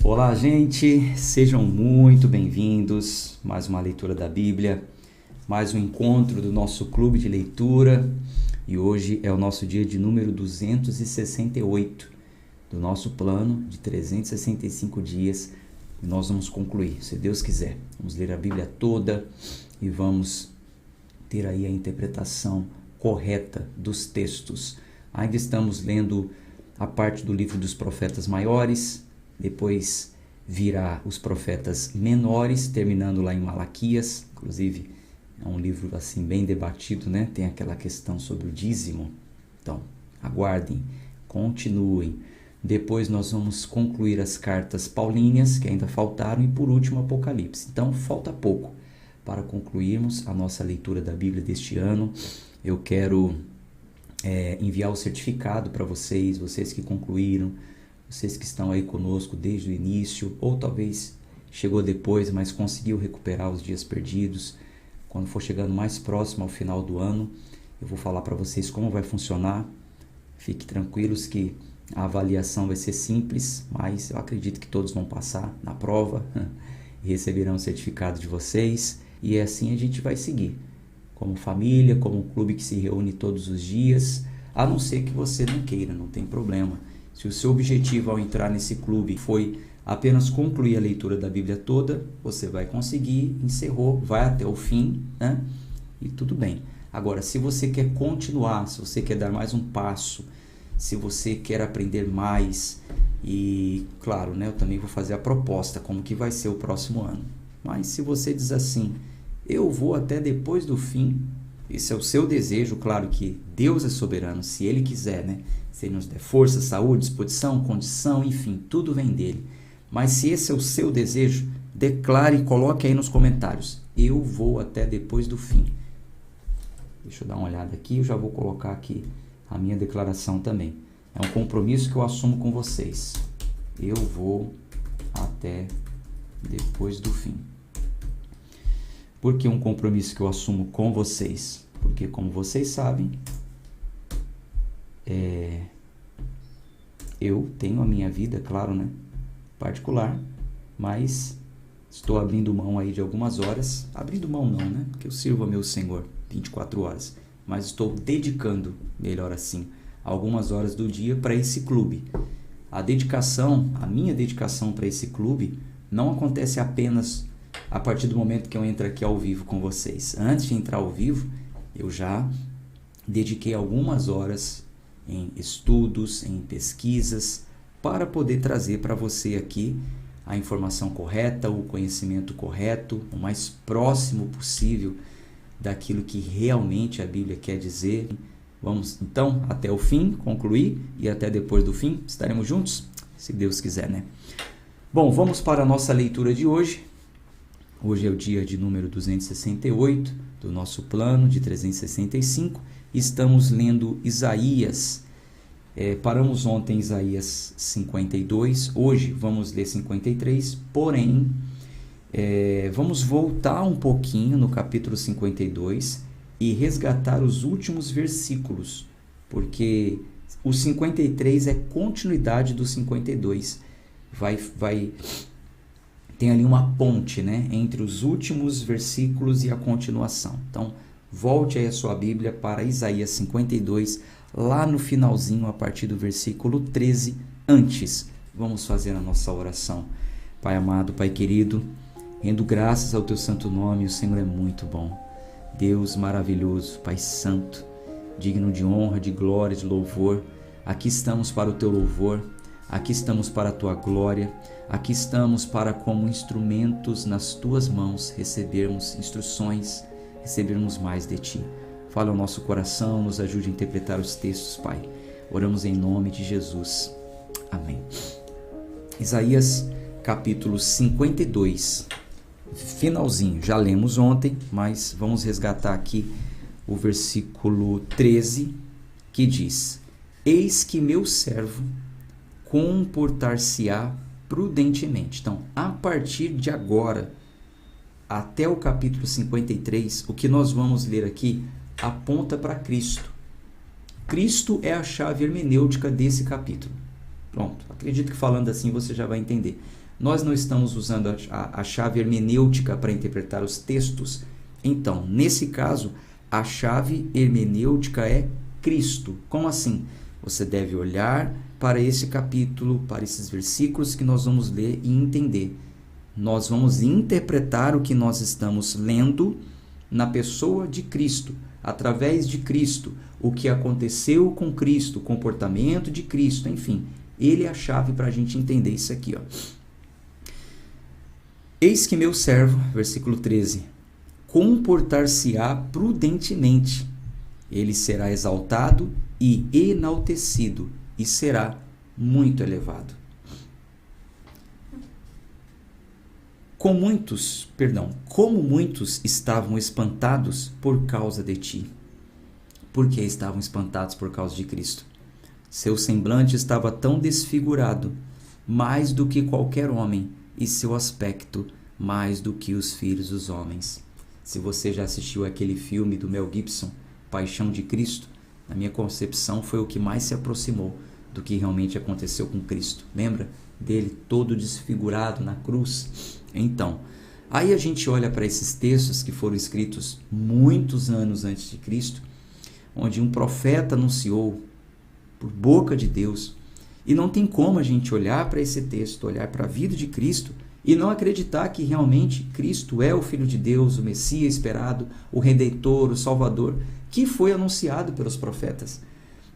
Olá, gente, sejam muito bem-vindos. Mais uma leitura da Bíblia, mais um encontro do nosso clube de leitura. E hoje é o nosso dia de número 268 do nosso plano de 365 dias. E nós vamos concluir, se Deus quiser. Vamos ler a Bíblia toda e vamos ter aí a interpretação correta dos textos. Ainda estamos lendo a parte do livro dos profetas maiores. Depois virá os profetas menores, terminando lá em Malaquias. Inclusive, é um livro assim bem debatido, né? Tem aquela questão sobre o dízimo. Então, aguardem, continuem. Depois nós vamos concluir as cartas paulinhas, que ainda faltaram, e por último Apocalipse. Então, falta pouco para concluirmos a nossa leitura da Bíblia deste ano. Eu quero enviar o certificado para vocês que concluíram, vocês que estão aí conosco desde o início, ou talvez chegou depois, mas conseguiu recuperar os dias perdidos. Quando for chegando mais próximo ao final do ano, eu vou falar para vocês como vai funcionar. Fiquem tranquilos que a avaliação vai ser simples, mas eu acredito que todos vão passar na prova e receberão o certificado de vocês. E assim a gente vai seguir, como família, como um clube que se reúne todos os dias, a não ser que você não queira, não tem problema. Se o seu objetivo ao entrar nesse clube foi apenas concluir a leitura da Bíblia toda, você vai conseguir, encerrou, vai até o fim, né? E tudo bem. Agora, se você quer continuar, se você quer dar mais um passo, se você quer aprender mais, e claro, né, eu também vou fazer a proposta, como que vai ser o próximo ano. Mas se você diz assim, eu vou até depois do fim, esse é o seu desejo, claro que Deus é soberano, se Ele quiser, né? Se Ele nos der força, saúde, disposição, condição, enfim, tudo vem dEle. Mas se esse é o seu desejo, declare e coloque aí nos comentários, eu vou até depois do fim. Deixa eu dar uma olhada aqui, eu já vou colocar aqui a minha declaração também. É um compromisso que eu assumo com vocês. Eu vou até depois do fim. Por que um compromisso que eu assumo com vocês? Porque, como vocês sabem, eu tenho a minha vida, claro, né, particular, mas estou abrindo mão aí de algumas horas. Abrindo mão não, né? Porque eu sirvo a meu Senhor 24 horas. Mas estou dedicando, melhor assim, algumas horas do dia para esse clube. A minha dedicação para esse clube não acontece apenas a partir do momento que eu entro aqui ao vivo com vocês. Antes de entrar ao vivo, eu já dediquei algumas horas em estudos, em pesquisas, para poder trazer para você aqui a informação correta, o conhecimento correto, o mais próximo possível daquilo que realmente a Bíblia quer dizer. Vamos então até o fim, concluir, e até depois do fim estaremos juntos, se Deus quiser, né? Bom, vamos para a nossa leitura de hoje. Hoje é o dia de número 268 do nosso plano de 365. Estamos lendo Isaías. Paramos ontem em Isaías 52. Hoje vamos ler 53. Porém, vamos voltar um pouquinho no capítulo 52 e resgatar os últimos versículos, porque o 53 é continuidade do 52. Tem ali uma ponte, né, entre os últimos versículos e a continuação. Então, volte aí a sua Bíblia para Isaías 52, lá no finalzinho, a partir do versículo 13. Antes, vamos fazer a nossa oração. Pai amado, Pai querido, rendo graças ao Teu santo nome, o Senhor é muito bom. Deus maravilhoso, Pai santo, digno de honra, de glória, de louvor. Aqui estamos para o Teu louvor. Aqui estamos para a Tua glória, aqui estamos para, como instrumentos nas Tuas mãos, recebermos instruções, recebermos mais de Ti. Fala ao nosso coração, nos ajude a interpretar os textos, Pai. Oramos em nome de Jesus. Amém. Isaías capítulo 52, finalzinho, já lemos ontem, mas vamos resgatar aqui o versículo 13, que diz: Eis que meu servo comportar-se-á prudentemente. Então, a partir de agora, até o capítulo 53, o que nós vamos ler aqui aponta para Cristo. Cristo é a chave hermenêutica desse capítulo. Pronto, acredito que falando assim você já vai entender. Nós não estamos usando a chave hermenêutica para interpretar os textos. Então, nesse caso, a chave hermenêutica é Cristo. Como assim? Você deve olhar para esse capítulo, para esses versículos que nós vamos ler e entender. Nós vamos interpretar o que nós estamos lendo na pessoa de Cristo, através de Cristo, o que aconteceu com Cristo, o comportamento de Cristo, enfim. Ele é a chave para a gente entender isso aqui, ó. Eis que meu servo, versículo 13, comportar-se-á prudentemente. Ele será exaltado e enaltecido e será muito elevado. Como muitos estavam espantados por causa de ti. Por que estavam espantados por causa de Cristo? Seu semblante estava tão desfigurado, mais do que qualquer homem, e seu aspecto mais do que os filhos dos homens. Se você já assistiu aquele filme do Mel Gibson, Paixão de Cristo, na minha concepção foi o que mais se aproximou do que realmente aconteceu com Cristo. Lembra dele todo desfigurado na cruz? Então, aí a gente olha para esses textos que foram escritos muitos anos antes de Cristo, onde um profeta anunciou por boca de Deus, e não tem como a gente olhar para esse texto, olhar para a vida de Cristo e não acreditar que realmente Cristo é o Filho de Deus, o Messias esperado, o Redentor, o Salvador, que foi anunciado pelos profetas.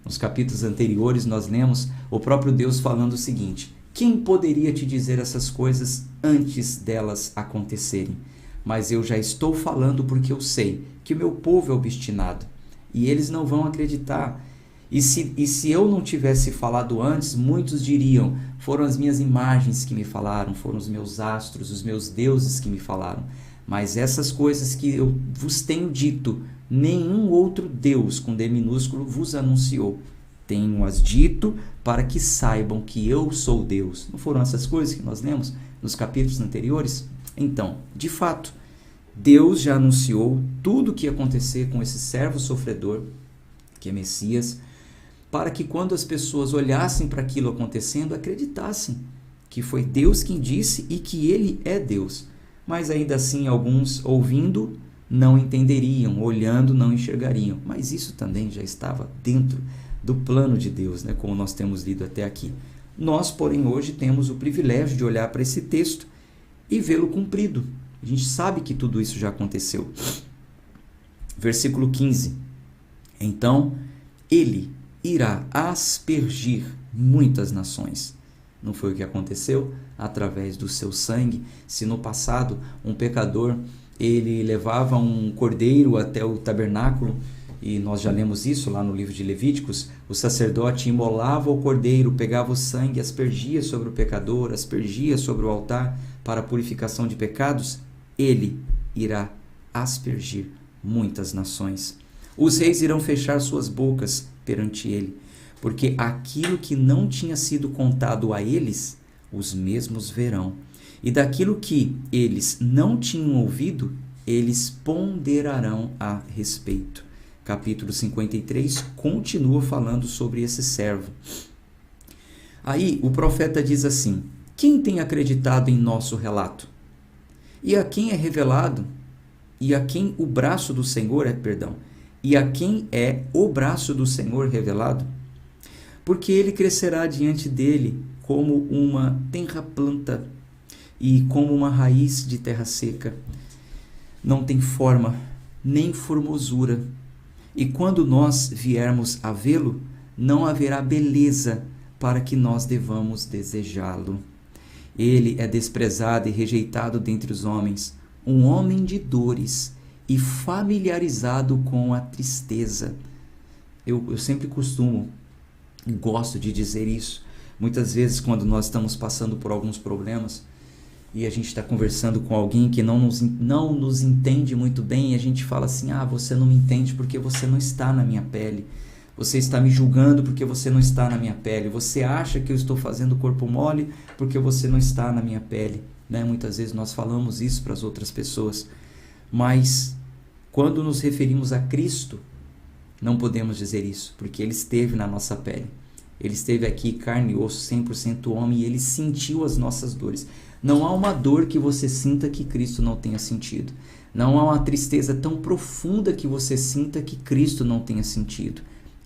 Nos capítulos anteriores nós lemos o próprio Deus falando o seguinte: quem poderia te dizer essas coisas antes delas acontecerem? Mas eu já estou falando porque eu sei que o meu povo é obstinado e eles não vão acreditar. E se eu não tivesse falado antes, muitos diriam: foram as minhas imagens que me falaram, foram os meus astros, os meus deuses que me falaram. Mas essas coisas que eu vos tenho dito, nenhum outro Deus, com D minúsculo, vos anunciou. Tenho-as dito para que saibam que eu sou Deus. Não foram essas coisas que nós lemos nos capítulos anteriores? Então, de fato, Deus já anunciou tudo o que ia acontecer com esse servo sofredor, que é Messias, para que quando as pessoas olhassem para aquilo acontecendo, acreditassem que foi Deus quem disse e que ele é Deus. Mas ainda assim, alguns ouvindo não entenderiam, olhando não enxergariam. Mas isso também já estava dentro do plano de Deus, né? Como nós temos lido até aqui. Nós, porém, hoje temos o privilégio de olhar para esse texto e vê-lo cumprido. A gente sabe que tudo isso já aconteceu. Versículo 15. Então, ele irá aspergir muitas nações. Não foi o que aconteceu? Através do seu sangue. Se no passado um pecador ele levava um cordeiro até o tabernáculo, e nós já lemos isso lá no livro de Levíticos, o sacerdote imolava o cordeiro, pegava o sangue, aspergia sobre o pecador, aspergia sobre o altar para a purificação de pecados. Ele irá aspergir muitas nações. Os reis irão fechar suas bocas perante ele, porque aquilo que não tinha sido contado a eles, os mesmos verão. E daquilo que eles não tinham ouvido, eles ponderarão a respeito. Capítulo 53 continua falando sobre esse servo. Aí o profeta diz assim: quem tem acreditado em nosso relato? E a quem é revelado? E a quem o braço do Senhor E a quem é o braço do Senhor revelado? Porque ele crescerá diante dele como uma tenra planta e como uma raiz de terra seca. Não tem forma, nem formosura. E quando nós viermos a vê-lo, não haverá beleza para que nós devamos desejá-lo. Ele é desprezado e rejeitado dentre os homens, um homem de dores e familiarizado com a tristeza. Eu sempre costumo e gosto de dizer isso. Muitas vezes, quando nós estamos passando por alguns problemas e a gente está conversando com alguém que não nos entende muito bem, e a gente fala assim: você não me entende porque você não está na minha pele. Você está me julgando porque você não está na minha pele. Você acha que eu estou fazendo corpo mole porque você não está na minha pele. Né? Muitas vezes nós falamos isso para as outras pessoas. Mas quando nos referimos a Cristo, não podemos dizer isso, porque Ele esteve na nossa pele. Ele esteve aqui, carne e osso, 100% homem, e Ele sentiu as nossas dores. Não há uma dor que você sinta que Cristo não tenha sentido. Não há uma tristeza tão profunda que você sinta que Cristo não tenha sentido.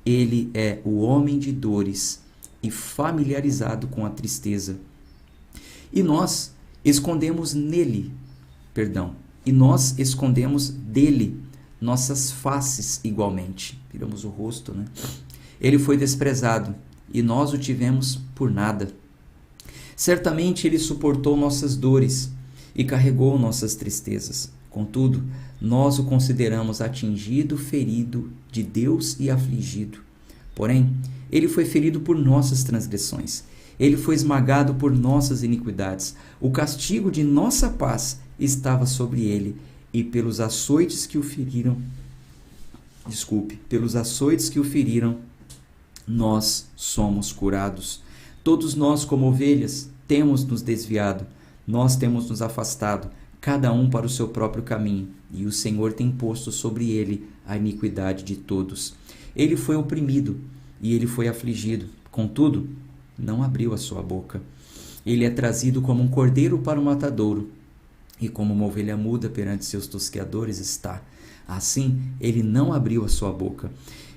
Ele é o homem de dores e familiarizado com a tristeza. E nós escondemos dele nossas faces igualmente. Viramos o rosto, né? Ele foi desprezado e nós o tivemos por nada. Certamente ele suportou nossas dores e carregou nossas tristezas. Contudo, nós o consideramos atingido, ferido de Deus e afligido. Porém, ele foi ferido por nossas transgressões. Ele foi esmagado por nossas iniquidades. O castigo de nossa paz estava sobre ele, e pelos açoites que o feriram, nós somos curados. Todos nós, como ovelhas, temos nos desviado, nós temos nos afastado, cada um para o seu próprio caminho, e o Senhor tem posto sobre ele a iniquidade de todos. Ele foi oprimido e ele foi afligido, contudo, não abriu a sua boca. Ele é trazido como um cordeiro para o matadouro, e como uma ovelha muda perante seus tosqueadores está. Assim, ele não abriu a sua boca.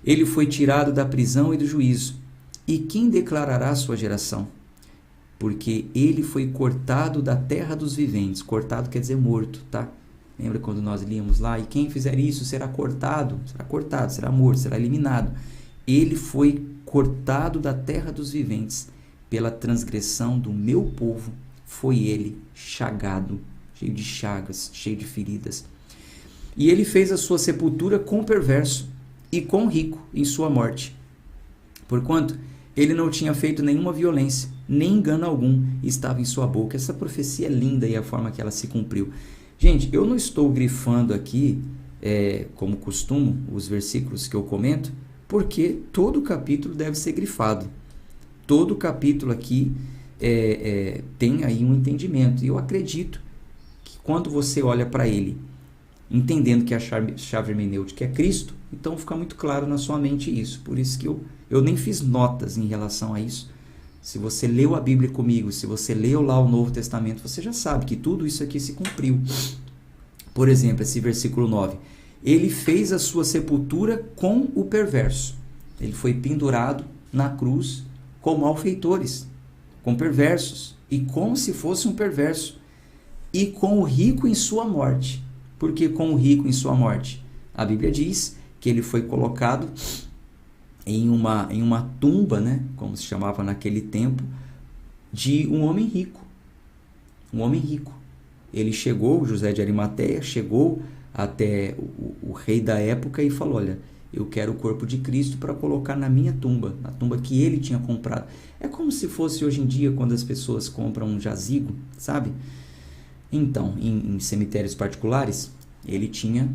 Ele foi tirado da prisão e do juízo. E quem declarará sua geração? Porque ele foi cortado da terra dos viventes. Cortado quer dizer morto, tá? Lembra quando nós líamos lá? E quem fizer isso será cortado, será morto, será eliminado. Ele foi cortado da terra dos viventes. Pela transgressão do meu povo foi ele chagado, cheio de chagas, cheio de feridas. E ele fez a sua sepultura com o perverso e com o rico em sua morte. Porquanto ele não tinha feito nenhuma violência, nem engano algum estava em sua boca. Essa profecia é linda e a forma que ela se cumpriu. Gente, eu não estou grifando aqui, como costumo, os versículos que eu comento, porque todo o capítulo deve ser grifado. Todo o capítulo aqui tem aí um entendimento. E eu acredito que quando você olha para ele, entendendo que a chave hermenêutica é Cristo, então fica muito claro na sua mente isso. Por isso que eu nem fiz notas em relação a isso. Se você leu a Bíblia comigo, se você leu lá o Novo Testamento, você já sabe que tudo isso aqui se cumpriu. Por exemplo, esse versículo 9. Ele fez a sua sepultura com o perverso. Ele foi pendurado na cruz com malfeitores, com perversos, e como se fosse um perverso, e com o rico em sua morte. Por que com o rico em sua morte? A Bíblia diz que ele foi colocado em uma tumba, né, como se chamava naquele tempo, de um homem rico. Um homem rico. Ele chegou, José de Arimateia, chegou até o rei da época e falou: olha, eu quero o corpo de Cristo para colocar na minha tumba, na tumba que ele tinha comprado. É como se fosse hoje em dia quando as pessoas compram um jazigo, sabe? Então, em cemitérios particulares, ele tinha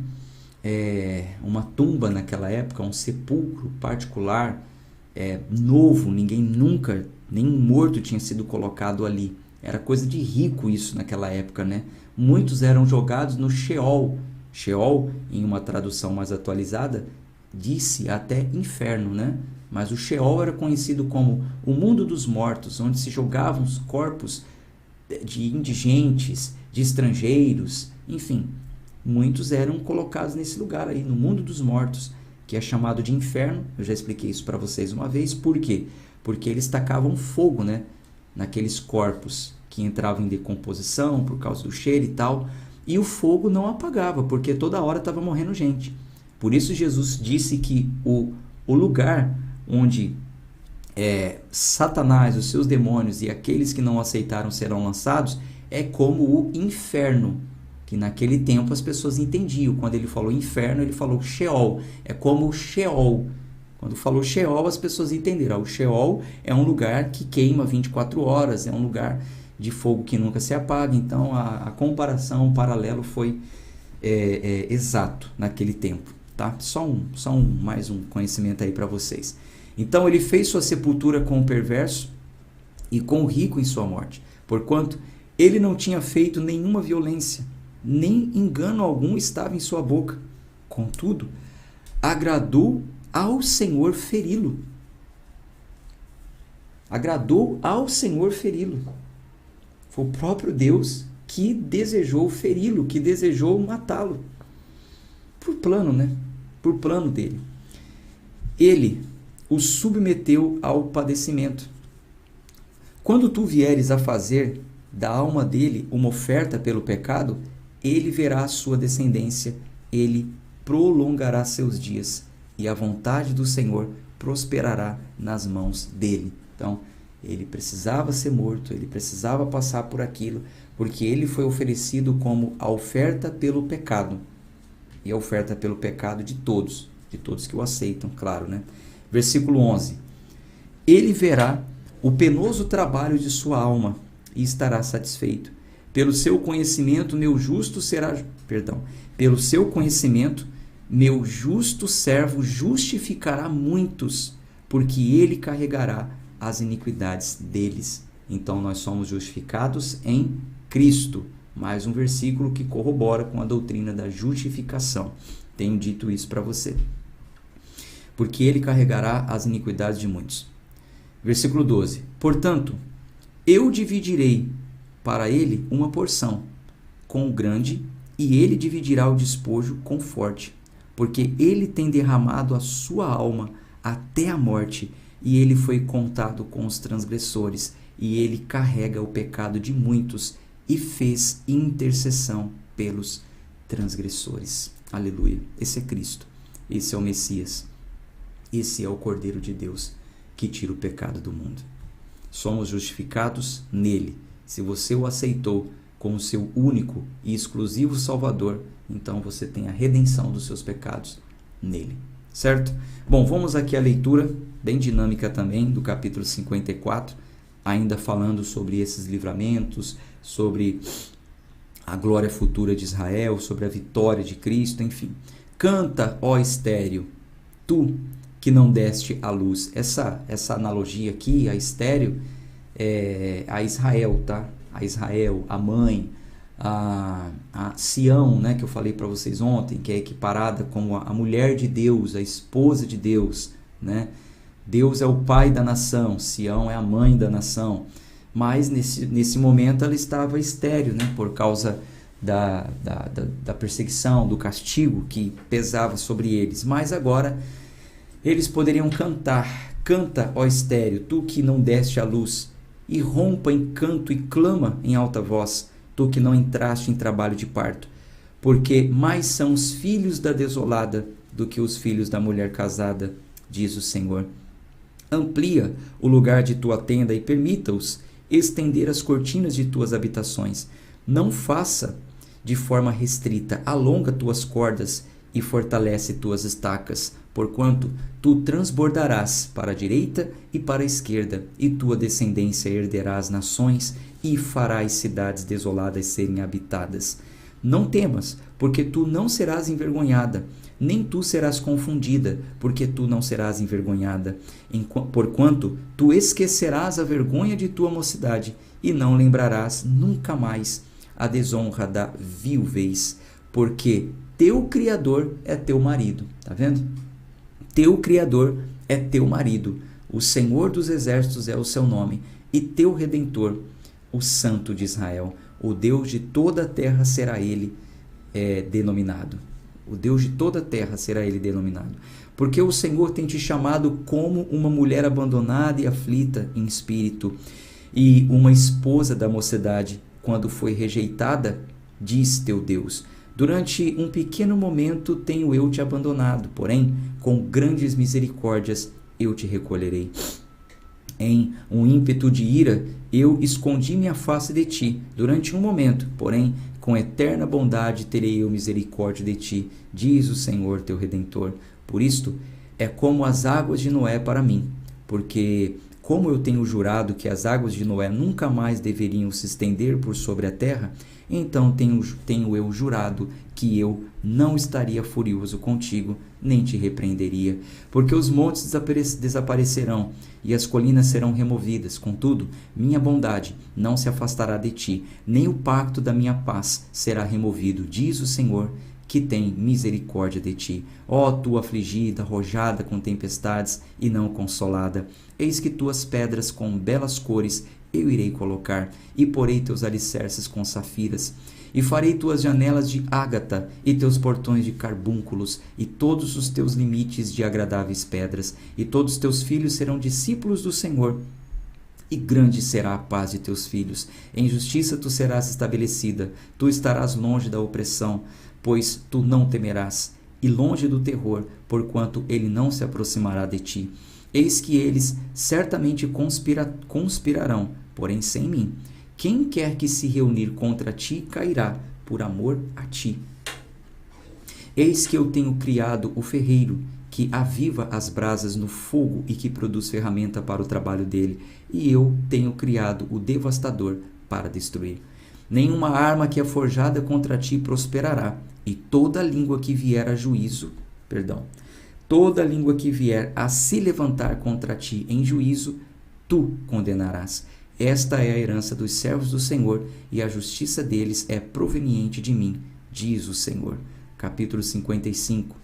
uma tumba naquela época, um sepulcro particular, novo, ninguém nunca, nenhum morto tinha sido colocado ali. Era coisa de rico isso naquela época, né? Muitos eram jogados no Sheol. Sheol, em uma tradução mais atualizada, disse até inferno, né? Mas o Sheol era conhecido como o mundo dos mortos, onde se jogavam os corpos de indigentes, de estrangeiros, enfim. Muitos eram colocados nesse lugar aí, no mundo dos mortos, que é chamado de inferno. Eu já expliquei isso para vocês uma vez. Por quê? Porque eles tacavam fogo, né, naqueles corpos que entravam em decomposição por causa do cheiro e tal. E o fogo não apagava, porque toda hora estava morrendo gente. Por isso Jesus disse que o lugar onde Satanás, os seus demônios e aqueles que não aceitaram serão lançados é como o inferno, que naquele tempo as pessoas entendiam. Quando ele falou inferno, ele falou Sheol, é como o Sheol. Quando falou Sheol, as pessoas entenderam. O Sheol é um lugar que queima 24 horas, é um lugar de fogo que nunca se apaga. Então a comparação, o paralelo foi exato naquele tempo, tá? Só mais um conhecimento aí para vocês. Então ele fez sua sepultura com o perverso e com o rico em sua morte, porquanto ele não tinha feito nenhuma violência, nem engano algum estava em sua boca. Contudo, agradou ao Senhor feri-lo. Agradou ao Senhor feri-lo. Foi o próprio Deus que desejou feri-lo, que desejou matá-lo. Por plano, né? Por plano dele. Ele o submeteu ao padecimento. Quando tu vieres a fazer da alma dele uma oferta pelo pecado, ele verá a sua descendência, ele prolongará seus dias, e a vontade do Senhor prosperará nas mãos dele. Então, ele precisava ser morto, ele precisava passar por aquilo, porque ele foi oferecido como a oferta pelo pecado. E a oferta pelo pecado de todos que o aceitam, claro, né? Versículo 11. Ele verá o penoso trabalho de sua alma e estará satisfeito. Pelo seu conhecimento, pelo seu conhecimento, meu justo servo justificará muitos, porque ele carregará as iniquidades deles. Então nós somos justificados em Cristo. Mais um versículo que corrobora com a doutrina da justificação. Tenho dito isso para você. Porque ele carregará as iniquidades de muitos. Versículo 12. Portanto, eu dividirei para ele uma porção com o grande, e ele dividirá o despojo com o forte, porque ele tem derramado a sua alma até a morte, e ele foi contado com os transgressores, e ele carrega o pecado de muitos, e fez intercessão pelos transgressores. Aleluia. Esse é Cristo. Esse é o Messias. Esse é o Cordeiro de Deus que tira o pecado do mundo. Somos justificados nele. Se você o aceitou como seu único e exclusivo Salvador, então você tem a redenção dos seus pecados nele. Certo? Bom, vamos aqui à leitura, bem dinâmica também, do capítulo 54, ainda falando sobre esses livramentos, sobre a glória futura de Israel, sobre a vitória de Cristo, enfim. Canta, ó estéreo, tu que não deste a luz. Essa analogia aqui, a estéreo, é a Israel, tá? A Israel, a mãe, a Sião, né, que eu falei para vocês ontem, que é equiparada como a mulher de Deus, a esposa de Deus, né? Deus é o pai da nação, Sião é a mãe da nação. Mas nesse momento ela estava estéril, né, por causa da perseguição, do castigo que pesava sobre eles. Mas agora eles poderiam cantar: canta, ó estéreo, tu que não deste a luz, e rompa em canto e clama em alta voz, tu que não entraste em trabalho de parto, porque mais são os filhos da desolada do que os filhos da mulher casada, diz o Senhor. Amplia o lugar de tua tenda e permita-os estender as cortinas de tuas habitações. Não faça de forma restrita, alonga tuas cordas e fortalece tuas estacas, porquanto tu transbordarás para a direita e para a esquerda, e tua descendência herderá as nações, e farás cidades desoladas serem habitadas. Não temas, porque tu não serás envergonhada, nem tu serás confundida, porque tu não serás envergonhada, porquanto tu esquecerás a vergonha de tua mocidade, e não lembrarás nunca mais a desonra da viuvez, porque teu Criador é teu marido. Tá vendo? Teu Criador é teu marido, o Senhor dos Exércitos é o seu nome, e teu Redentor, o Santo de Israel, o Deus de toda a terra será ele denominado. O Deus de toda a terra será ele denominado. Porque o Senhor tem te chamado como uma mulher abandonada e aflita em espírito, e uma esposa da mocidade, quando foi rejeitada, diz teu Deus: durante um pequeno momento tenho eu te abandonado, porém, com grandes misericórdias eu te recolherei. Em um ímpeto de ira, eu escondi minha face de ti durante um momento, porém, com eterna bondade terei eu misericórdia de ti, diz o Senhor teu Redentor. Por isto, é como as águas de Noé para mim, porque como eu tenho jurado que as águas de Noé nunca mais deveriam se estender por sobre a terra, então tenho eu jurado que eu não estaria furioso contigo, nem te repreenderia, porque os montes desaparecerão e as colinas serão removidas. Contudo, minha bondade não se afastará de ti, nem o pacto da minha paz será removido, diz o Senhor, que tem misericórdia de ti. Ó tu afligida, arrojada com tempestades e não consolada, eis que tuas pedras com belas cores eu irei colocar, e porei teus alicerces com safiras. E farei tuas janelas de ágata, e teus portões de carbúnculos, e todos os teus limites de agradáveis pedras, e todos teus filhos serão discípulos do Senhor. E grande será a paz de teus filhos. Em justiça tu serás estabelecida, tu estarás longe da opressão, pois tu não temerás, e longe do terror, porquanto ele não se aproximará de ti. Eis que eles certamente conspirarão, porém sem mim. Quem quer que se reunir contra ti cairá, por amor a ti. Eis que eu tenho criado o ferreiro, que aviva as brasas no fogo e que produz ferramenta para o trabalho dele, e eu tenho criado o devastador para destruir. Nenhuma arma que é forjada contra ti prosperará, e toda língua que vier a se levantar contra ti em juízo, tu condenarás. Esta é a herança dos servos do Senhor, e a justiça deles é proveniente de mim, diz o Senhor. Capítulo 55.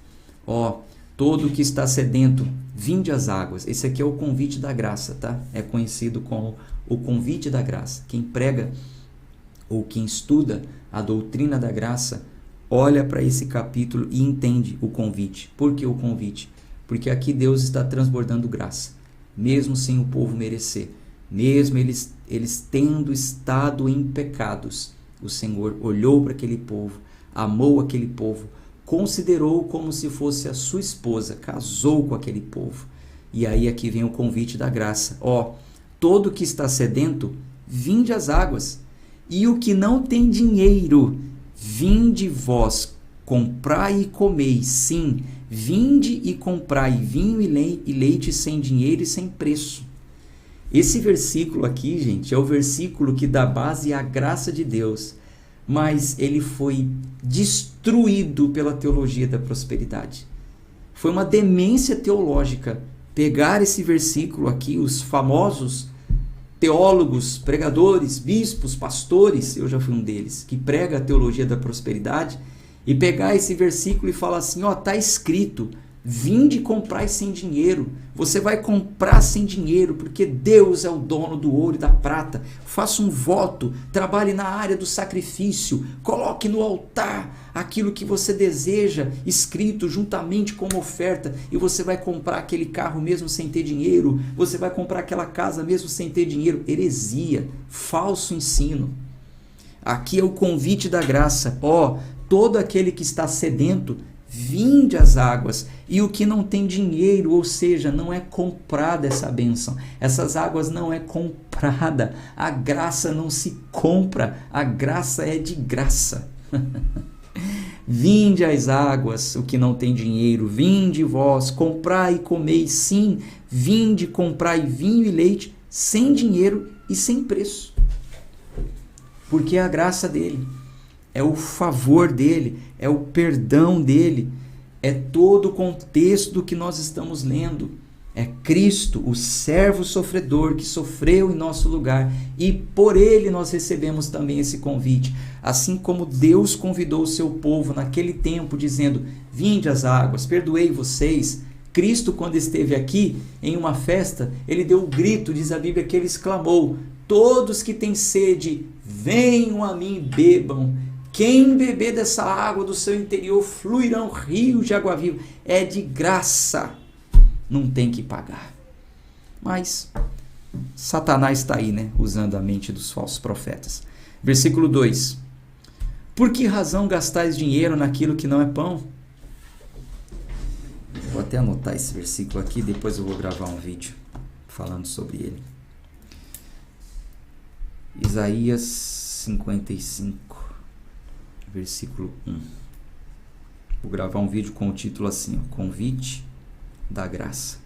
Todo que está sedento, vinde às águas. Esse aqui é o convite da graça, tá? É conhecido como o convite da graça. Quem prega ou quem estuda a doutrina da graça, olha para esse capítulo e entende o convite. Por que o convite? Porque aqui Deus está transbordando graça, mesmo sem o povo merecer. Mesmo eles tendo estado em pecados, o Senhor olhou para aquele povo, amou aquele povo, considerou como se fosse a sua esposa, casou com aquele povo. E aí aqui vem o convite da graça. Todo que está sedento, vinde às águas. E o que não tem dinheiro, vinde vós, comprai e comei. Sim, vinde e comprai vinho e leite sem dinheiro e sem preço. Esse versículo aqui, gente, é o versículo que dá base à graça de Deus, mas ele foi destruído pela teologia da prosperidade. Foi uma demência teológica pegar esse versículo aqui, os famosos teólogos, pregadores, bispos, pastores, eu já fui um deles, que prega a teologia da prosperidade, e pegar esse versículo e falar assim, está escrito, vinde comprar sem dinheiro. Você vai comprar sem dinheiro, porque Deus é o dono do ouro e da prata. Faça um voto, trabalhe na área do sacrifício, coloque no altar aquilo que você deseja, escrito juntamente com uma oferta, e você vai comprar aquele carro mesmo sem ter dinheiro, você vai comprar aquela casa mesmo sem ter dinheiro. Heresia, falso ensino. Aqui é o convite da graça. Todo aquele que está sedento, vinde às águas, e o que não tem dinheiro, ou seja, não é comprada essa bênção, essas águas não é comprada, a graça não se compra, a graça é de graça. Vinde às águas, o que não tem dinheiro, vinde vós, comprai e comei. Sim, vinde, comprai vinho e leite, sem dinheiro e sem preço, porque é a graça dele, é o favor dele, é o perdão dele, é todo o contexto do que nós estamos lendo. É Cristo, o servo sofredor, que sofreu em nosso lugar, e por ele nós recebemos também esse convite. Assim como Deus convidou o seu povo naquele tempo, dizendo, vinde às águas, perdoei vocês. Cristo, quando esteve aqui em uma festa, ele deu o grito, diz a Bíblia, que ele exclamou, todos que têm sede, venham a mim e bebam. Quem beber dessa água do seu interior, fluirão rios de água viva. É de graça, não tem que pagar. Mas Satanás está aí, usando a mente dos falsos profetas. Versículo 2. Por que razão gastais dinheiro naquilo que não é pão? Vou até anotar esse versículo aqui, depois eu vou gravar um vídeo falando sobre ele. Isaías 55. Versículo 1. Vou gravar um vídeo com o título assim, Convite da Graça.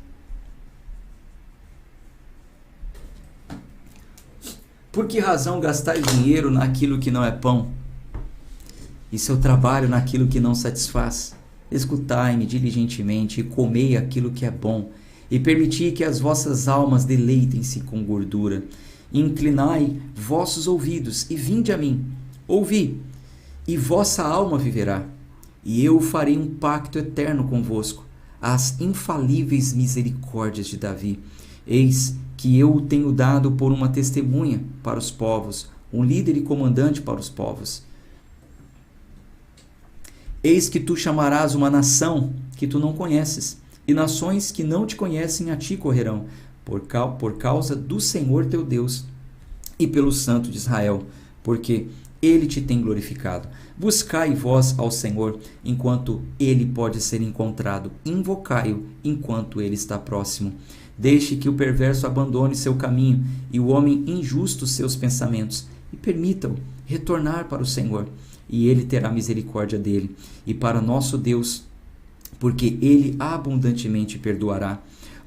Por que razão gastais dinheiro naquilo que não é pão? E seu trabalho naquilo que não satisfaz? Escutai-me diligentemente e comei aquilo que é bom, e permiti que as vossas almas deleitem-se com gordura. Inclinai vossos ouvidos e vinde a mim. Ouvi, e vossa alma viverá, e eu farei um pacto eterno convosco, as infalíveis misericórdias de Davi. Eis que eu o tenho dado por uma testemunha para os povos, um líder e comandante para os povos. Eis que tu chamarás uma nação que tu não conheces, e nações que não te conhecem a ti correrão, por causa do Senhor teu Deus e pelo Santo de Israel, porque ele te tem glorificado. Buscai vós ao Senhor, enquanto ele pode ser encontrado. Invocai-o, enquanto ele está próximo. Deixe que o perverso abandone seu caminho, e o homem injusto seus pensamentos, e permita-o retornar para o Senhor, e ele terá misericórdia dele, e para nosso Deus, porque ele abundantemente perdoará.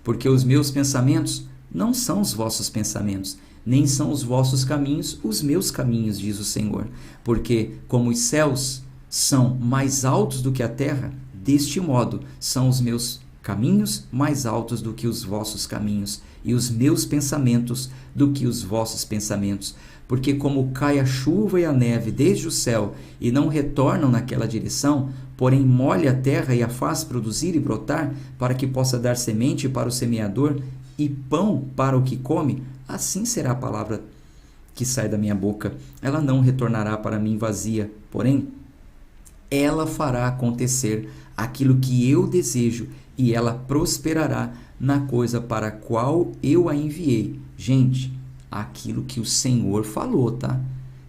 Porque os meus pensamentos não são os vossos pensamentos, nem são os vossos caminhos os meus caminhos, diz o Senhor. Porque como os céus são mais altos do que a terra, deste modo são os meus caminhos mais altos do que os vossos caminhos, e os meus pensamentos do que os vossos pensamentos. Porque como cai a chuva e a neve desde o céu, e não retornam naquela direção, porém molha a terra e a faz produzir e brotar, para que possa dar semente para o semeador e pão para o que come, assim será a palavra que sai da minha boca. Ela não retornará para mim vazia, porém, ela fará acontecer aquilo que eu desejo, e ela prosperará na coisa para a qual eu a enviei. Gente, aquilo que o Senhor falou, tá?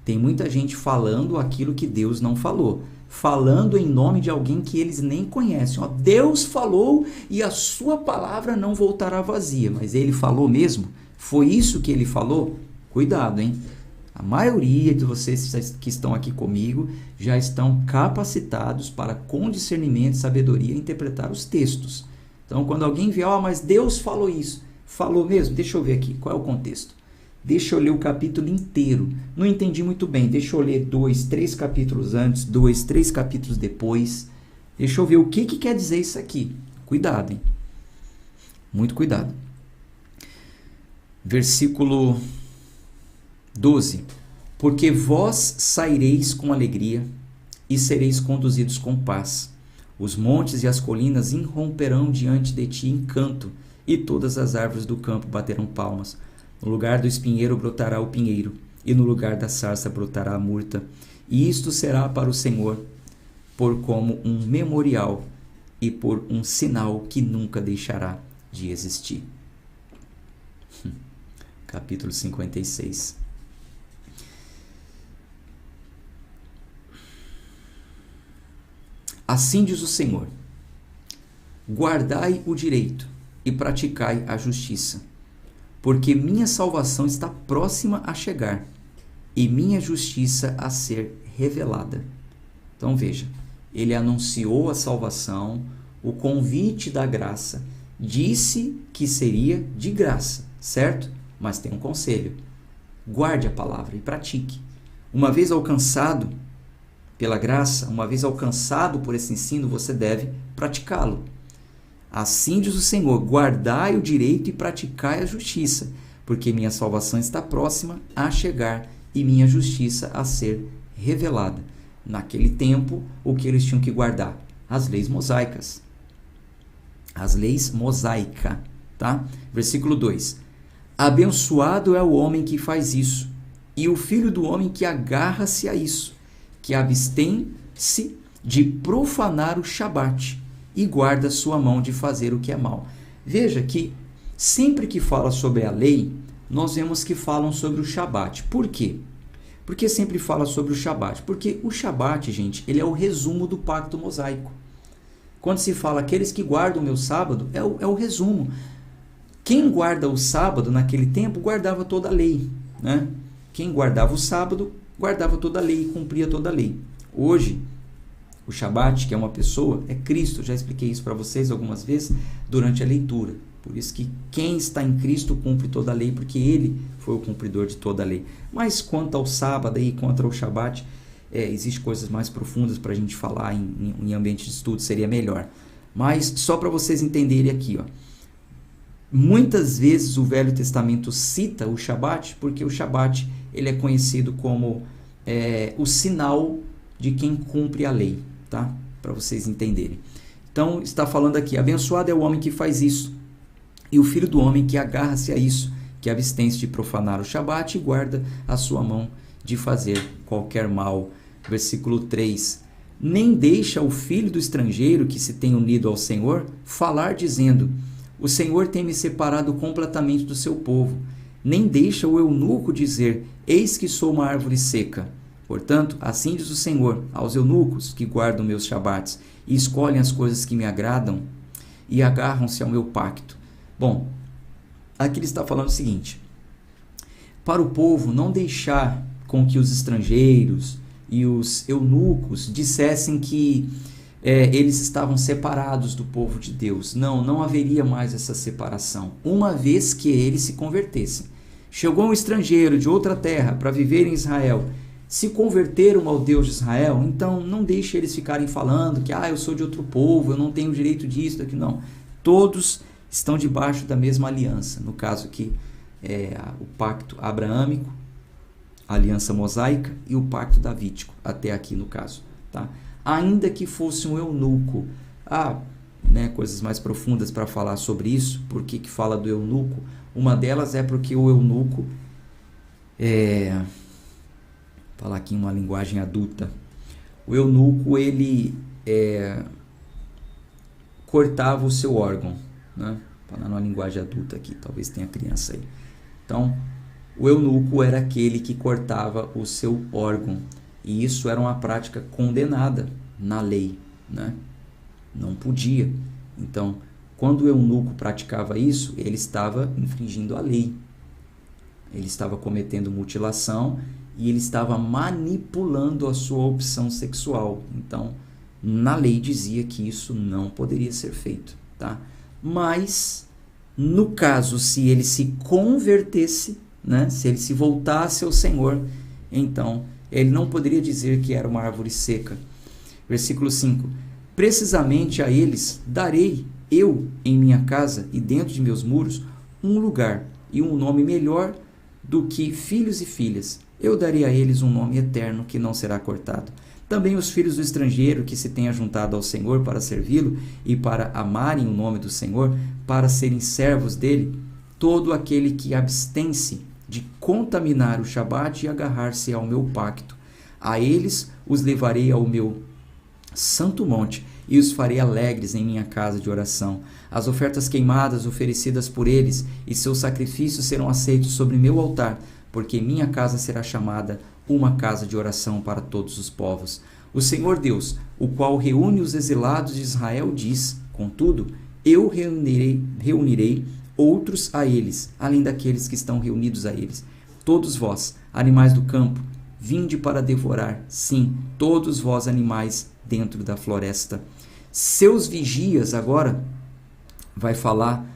Tem muita gente falando aquilo que Deus não falou, falando em nome de alguém que eles nem conhecem. Ó, Deus falou e a sua palavra não voltará vazia, mas ele falou mesmo? Foi isso que ele falou? Cuidado, hein? A maioria de vocês que estão aqui comigo já estão capacitados para, com discernimento e sabedoria, interpretar os textos. Então, quando alguém vier, mas Deus falou isso. Falou mesmo? Deixa eu ver aqui, qual é o contexto? Deixa eu ler o capítulo inteiro. Não entendi muito bem. Deixa eu ler 2, 3 capítulos antes, 2, 3 capítulos depois. Deixa eu ver o que quer dizer isso aqui. Cuidado, hein? Muito cuidado. Versículo 12. Porque vós saireis com alegria e sereis conduzidos com paz. Os montes e as colinas irromperão diante de ti em canto, e todas as árvores do campo baterão palmas. No lugar do espinheiro brotará o pinheiro, e no lugar da sarça brotará a murta. E isto será para o Senhor por como um memorial e por um sinal que nunca deixará de existir. Capítulo 56. Assim diz o Senhor: guardai o direito e praticai a justiça, porque minha salvação está próxima a chegar e minha justiça a ser revelada. Então veja, ele anunciou a salvação, o convite da graça, disse que seria de graça, certo? Mas tem um conselho: guarde a palavra e pratique. Uma vez alcançado pela graça, uma vez alcançado por esse ensino, você deve praticá-lo. Assim diz o Senhor: guardai o direito e praticai a justiça, porque minha salvação está próxima a chegar e minha justiça a ser revelada. Naquele tempo, o que eles tinham que guardar? As leis mosaicas. As leis mosaica, tá? Versículo 2. Abençoado é o homem que faz isso, e o filho do homem que agarra-se a isso, que abstém-se de profanar o Shabat e guarda sua mão de fazer o que é mal. Veja que sempre que fala sobre a lei, nós vemos que falam sobre o Shabat. Por quê? Porque sempre fala sobre o Shabat. Porque o Shabat, gente, ele é o resumo do pacto mosaico. Quando se fala aqueles que guardam o meu sábado, é o resumo. Quem guarda o sábado naquele tempo guardava toda a lei, né? Quem guardava o sábado guardava toda a lei, cumpria toda a lei. Hoje, o Shabat, que é uma pessoa, é Cristo. Já expliquei isso para vocês algumas vezes durante a leitura. Por isso que quem está em Cristo cumpre toda a lei, porque ele foi o cumpridor de toda a lei. Mas quanto ao sábado e quanto ao Shabat, existem coisas mais profundas para a gente falar em ambiente de estudo, seria melhor. Mas só para vocês entenderem aqui, ó. Muitas vezes o Velho Testamento cita o Shabat, porque o Shabat ele é conhecido como o sinal de quem cumpre a lei, tá? Para vocês entenderem. Então, está falando aqui: abençoado é o homem que faz isso, e o filho do homem que agarra-se a isso, que abstém-se de profanar o Shabat e guarda a sua mão de fazer qualquer mal. Versículo 3. Nem deixa o filho do estrangeiro que se tem unido ao Senhor falar dizendo: o Senhor tem me separado completamente do seu povo. Nem deixa o eunuco dizer: eis que sou uma árvore seca. Portanto, assim diz o Senhor aos eunucos que guardam meus Shabats e escolhem as coisas que me agradam e agarram-se ao meu pacto. Bom, aqui ele está falando o seguinte: para o povo não deixar com que os estrangeiros e os eunucos dissessem que eles estavam separados do povo de Deus. Não haveria mais essa separação, uma vez que eles se convertessem. Chegou um estrangeiro de outra terra para viver em Israel, se converteram ao Deus de Israel, então não deixe eles ficarem falando que eu sou de outro povo, eu não tenho direito disso, daquilo. Não. Todos estão debaixo da mesma aliança, no caso aqui o pacto abraâmico, a aliança mosaica e o pacto davídico, até aqui no caso, tá? Ainda que fosse um eunuco, coisas mais profundas para falar sobre isso. Por que fala do eunuco? Uma delas é porque o eunuco, falar aqui em uma linguagem adulta, o eunuco ele cortava o seu órgão, né? Falando uma linguagem adulta aqui, talvez tenha criança aí. Então, o eunuco era aquele que cortava o seu órgão, e isso era uma prática condenada na lei, né? Não podia. Então, quando o eunuco praticava isso, ele estava infringindo a lei. Ele estava cometendo mutilação e ele estava manipulando a sua opção sexual. Então, na lei dizia que isso não poderia ser feito, tá? Mas, no caso, se ele se convertesse, né? Se ele se voltasse ao Senhor, então ele não poderia dizer que era uma árvore seca. Versículo 5. Precisamente a eles darei eu em minha casa e dentro de meus muros um lugar e um nome melhor do que filhos e filhas. Eu darei a eles um nome eterno que não será cortado. Também os filhos do estrangeiro que se tenha juntado ao Senhor para servi-lo e para amarem o nome do Senhor, para serem servos dele, todo aquele que abstém-se de contaminar o Shabat e agarrar-se ao meu pacto, a eles os levarei ao meu santo monte e os farei alegres em minha casa de oração. As ofertas queimadas oferecidas por eles e seus sacrifícios serão aceitos sobre meu altar, porque minha casa será chamada uma casa de oração para todos os povos. O Senhor Deus, o qual reúne os exilados de Israel, diz: contudo, eu reunirei outros a eles, além daqueles que estão reunidos a eles. Todos vós, animais do campo, vinde para devorar, sim, todos vós, animais dentro da floresta. Seus vigias, agora, vai falar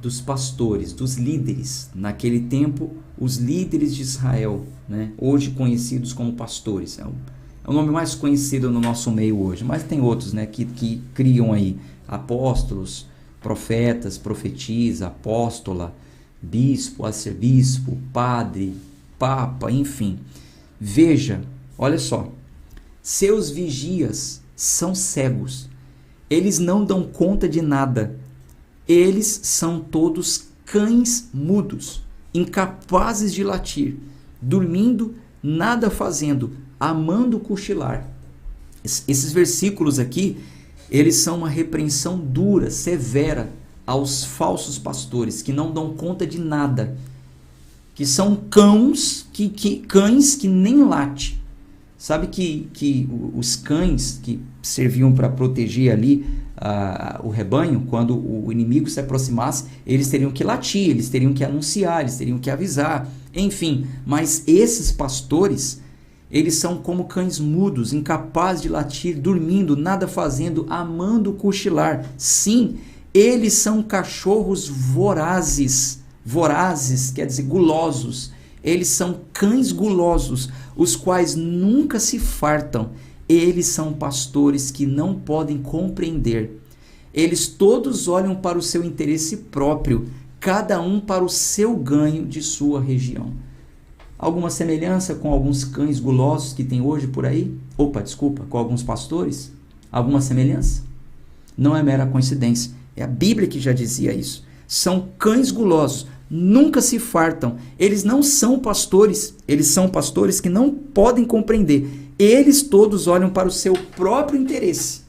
dos pastores, dos líderes. Naquele tempo, os líderes de Israel, né? Hoje conhecidos como pastores. É o nome mais conhecido no nosso meio hoje, mas tem outros, né, que criam aí apóstolos, profetas, profetisa, apóstola, bispo, arcebispo, padre, papa, enfim. Veja, olha só, seus vigias são cegos, eles não dão conta de nada, eles são todos cães mudos, incapazes de latir, dormindo, nada fazendo, amando cochilar. Esses versículos aqui, eles são uma repreensão dura, severa aos falsos pastores que não dão conta de nada, que são cães que nem late. Sabe que os cães que serviam para proteger ali o rebanho, quando o inimigo se aproximasse, eles teriam que latir, eles teriam que anunciar, eles teriam que avisar, enfim. Mas esses pastores, eles são como cães mudos, incapazes de latir, dormindo, nada fazendo, amando cochilar. Sim, eles são cachorros vorazes, quer dizer gulosos. Eles são cães gulosos, os quais nunca se fartam. Eles são pastores que não podem compreender. Eles todos olham para o seu interesse próprio, cada um para o seu ganho de sua região. Alguma semelhança com alguns cães gulosos que tem hoje por aí? Com alguns pastores? Alguma semelhança? Não é mera coincidência. É a Bíblia que já dizia isso. São cães gulosos, nunca se fartam. Eles não são pastores, eles são pastores que não podem compreender. Eles todos olham para o seu próprio interesse,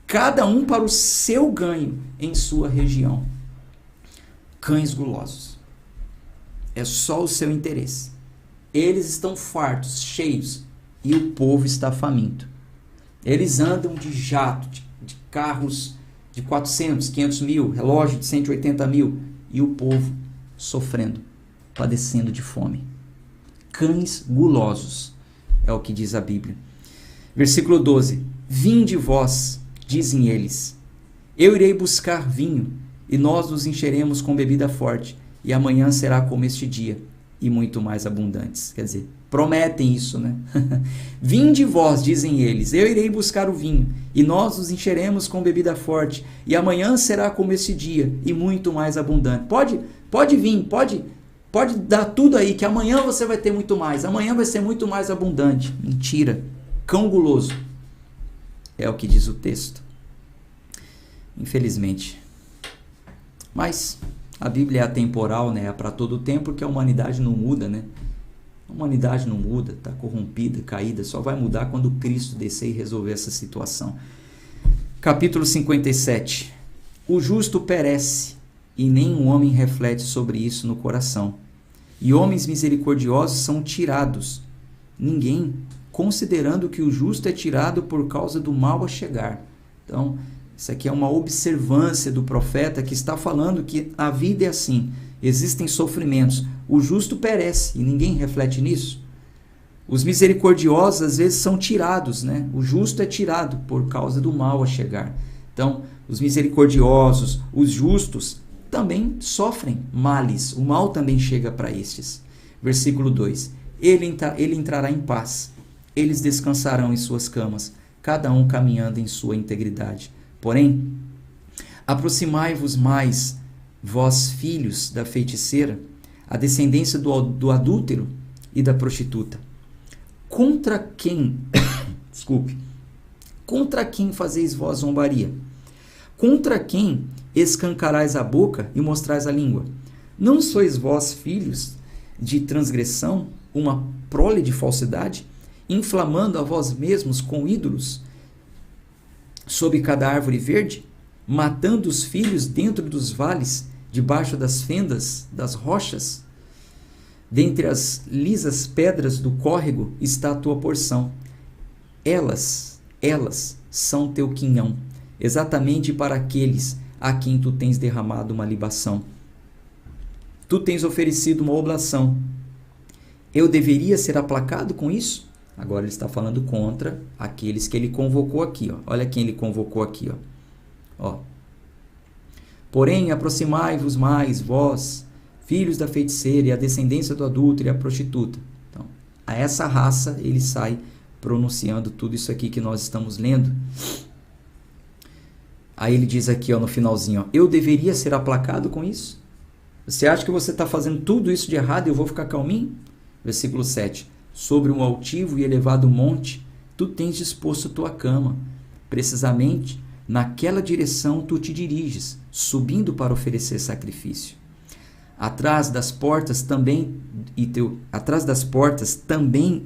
cada um para o seu ganho em sua região. Cães gulosos. É só o seu interesse. Eles estão fartos, cheios, e o povo está faminto. Eles andam de jato, de carros de 400, 500 mil, relógio de 180 mil, e o povo sofrendo, padecendo de fome. Cães gulosos, é o que diz a Bíblia. Versículo 12. Vinde vós, dizem eles, eu irei buscar vinho, e nós nos encheremos com bebida forte, e amanhã será como este dia, e muito mais abundantes. Quer dizer, prometem isso, né? Vinde vós, dizem eles, eu irei buscar o vinho, e nós nos encheremos com bebida forte, e amanhã será como este dia, e muito mais abundante. Pode vir, pode dar tudo aí, que amanhã você vai ter muito mais, amanhã vai ser muito mais abundante. Mentira, cão guloso, é o que diz o texto. Infelizmente. Mas a Bíblia é atemporal, né? É para todo o tempo, porque a humanidade não muda, né? A humanidade não muda, está corrompida, caída, só vai mudar quando Cristo descer e resolver essa situação. Capítulo 57. O justo perece, e nenhum homem reflete sobre isso no coração. E homens misericordiosos são tirados, ninguém considerando que o justo é tirado por causa do mal a chegar. Então, isso aqui é uma observância do profeta que está falando que a vida é assim, existem sofrimentos, o justo perece e ninguém reflete nisso. Os misericordiosos às vezes são tirados, né? O justo é tirado por causa do mal a chegar. Então, os misericordiosos, os justos, também sofrem males, o mal também chega para estes. Versículo 2, ele entrará em paz, eles descansarão em suas camas, cada um caminhando em sua integridade. Porém, aproximai-vos mais, vós filhos da feiticeira, a descendência do adúltero e da prostituta. Contra quem, contra quem fazeis vós zombaria? Contra quem escancarais a boca e mostrais a língua? Não sois vós filhos de transgressão, uma prole de falsidade, inflamando a vós mesmos com ídolos sob cada árvore verde, matando os filhos dentro dos vales, debaixo das fendas das rochas? Dentre as lisas pedras do córrego está a tua porção. Elas são teu quinhão, exatamente para aqueles a quem tu tens derramado uma libação. Tu tens oferecido uma oblação. Eu deveria ser aplacado com isso? Agora ele está falando contra aqueles que ele convocou aqui. Ó. Olha quem ele convocou aqui. Ó. Porém, aproximai-vos mais, vós, filhos da feiticeira, e a descendência do adúltero e a prostituta. Então, a essa raça ele sai pronunciando tudo isso aqui que nós estamos lendo. Aí ele diz aqui no finalzinho, eu deveria ser aplacado com isso? Você acha que você está fazendo tudo isso de errado e eu vou ficar calminho? Versículo 7. Sobre um altivo e elevado monte, tu tens disposto tua cama. Precisamente naquela direção tu te diriges, subindo para oferecer sacrifício. Atrás das portas também e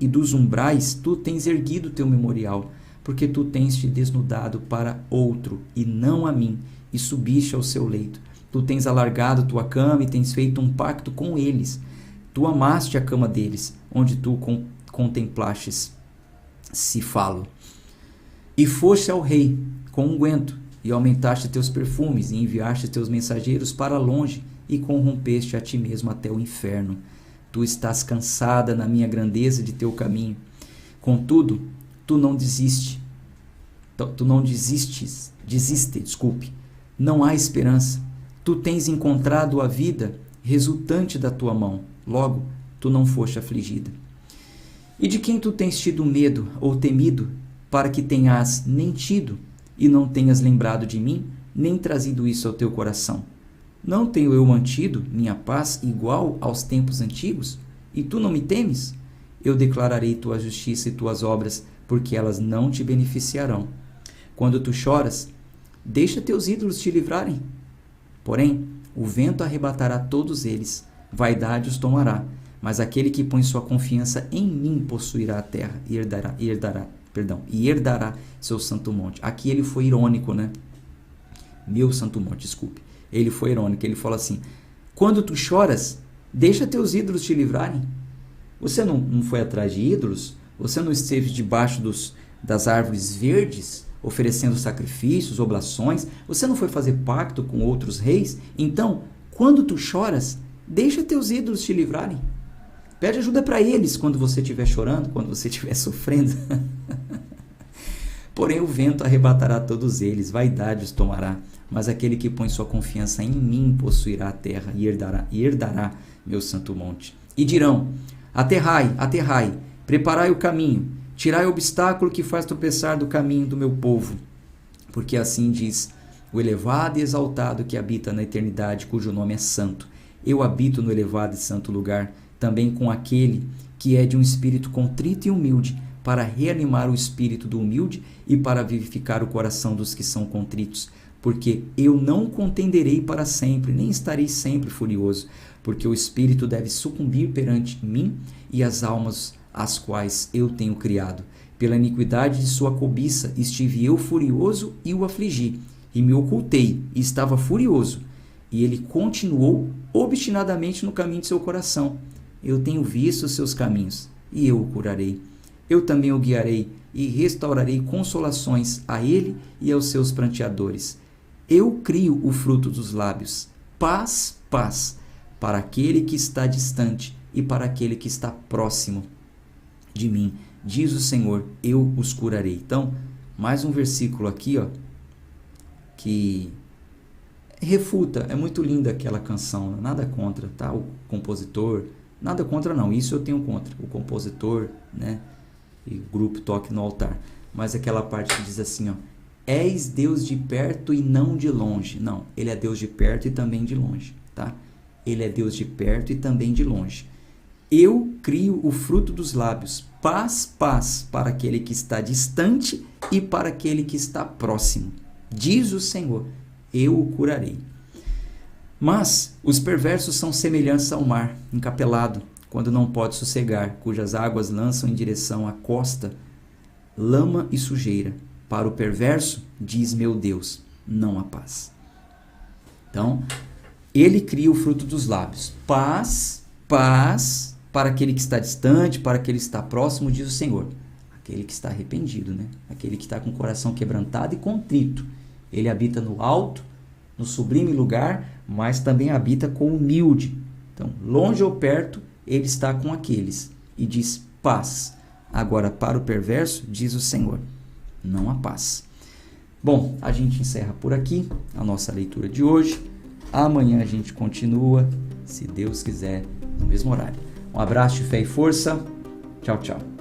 dos umbrais tu tens erguido teu memorial, porque tu tens te desnudado para outro e não a mim, e subiste ao seu leito. Tu tens alargado tua cama e tens feito um pacto com eles. Tu amaste a cama deles, onde tu contemplastes se falo. E foste ao rei com unguento, e aumentaste teus perfumes, e enviaste teus mensageiros para longe, e corrompeste a ti mesmo até o inferno. Tu estás cansada na minha grandeza de teu caminho. Contudo, tu não desistes. Não há esperança. Tu tens encontrado a vida resultante da tua mão. Logo, tu não foste afligida. E de quem tu tens tido medo ou temido, para que tenhas mentido e não tenhas lembrado de mim, nem trazido isso ao teu coração? Não tenho eu mantido minha paz igual aos tempos antigos? E tu não me temes? Eu declararei tua justiça e tuas obras, porque elas não te beneficiarão. Quando tu choras, deixa teus ídolos te livrarem. Porém, o vento arrebatará todos eles, vaidade os tomará. Mas aquele que põe sua confiança em mim possuirá a terra e herdará seu santo monte. Aqui ele foi irônico, né? Meu santo monte, desculpe. Ele foi irônico, ele fala assim: quando tu choras, deixa teus ídolos te livrarem. Você não foi atrás de ídolos? Você não esteve debaixo das árvores verdes, oferecendo sacrifícios, oblações? Você não foi fazer pacto com outros reis? Então, quando tu choras, deixa teus ídolos te livrarem. Pede ajuda para eles quando você estiver chorando, quando você estiver sofrendo. Porém o vento arrebatará todos eles, vaidade os tomará. Mas aquele que põe sua confiança em mim possuirá a terra e herdará meu santo monte. E dirão: aterrai, aterrai, preparai o caminho, tirai o obstáculo que faz tropeçar do caminho do meu povo. Porque assim diz o elevado e exaltado que habita na eternidade, cujo nome é santo. Eu habito no elevado e santo lugar, também com aquele que é de um espírito contrito e humilde, para reanimar o espírito do humilde e para vivificar o coração dos que são contritos. Porque eu não contenderei para sempre, nem estarei sempre furioso, porque o espírito deve sucumbir perante mim e as almas as quais eu tenho criado. Pela iniquidade de sua cobiça estive eu furioso e o afligi, e me ocultei e estava furioso. E ele continuou obstinadamente no caminho de seu coração. Eu tenho visto os seus caminhos, e eu o curarei. Eu também o guiarei e restaurarei consolações a ele e aos seus pranteadores. Eu crio o fruto dos lábios. Paz, paz, para aquele que está distante e para aquele que está próximo de mim. Diz o Senhor, eu os curarei. Então, mais um versículo aqui, que refuta. É muito linda aquela canção, nada contra, tá? O compositor, nada contra não, isso eu tenho contra. O compositor, né? E o grupo Toque no Altar. Mas aquela parte que diz assim, és Deus de perto e não de longe. Não, ele é Deus de perto e também de longe, tá? Ele é Deus de perto e também de longe. Eu crio o fruto dos lábios. Paz, paz, para aquele que está distante e para aquele que está próximo. Diz o Senhor, eu o curarei. Mas os perversos são semelhantes ao mar, encapelado, quando não pode sossegar, cujas águas lançam em direção à costa lama e sujeira. Para o perverso, diz meu Deus, não há paz. Então, ele cria o fruto dos lábios. Paz, paz, para aquele que está distante, para aquele que está próximo, diz o Senhor. Aquele que está arrependido, né? Aquele que está com o coração quebrantado e contrito. Ele habita no alto, no sublime lugar, mas também habita com o humilde. Então, longe ou perto, ele está com aqueles. E diz paz. Agora, para o perverso, diz o Senhor, não há paz. Bom, a gente encerra por aqui a nossa leitura de hoje. Amanhã a gente continua, se Deus quiser, no mesmo horário. Um abraço de fé e força. Tchau, tchau.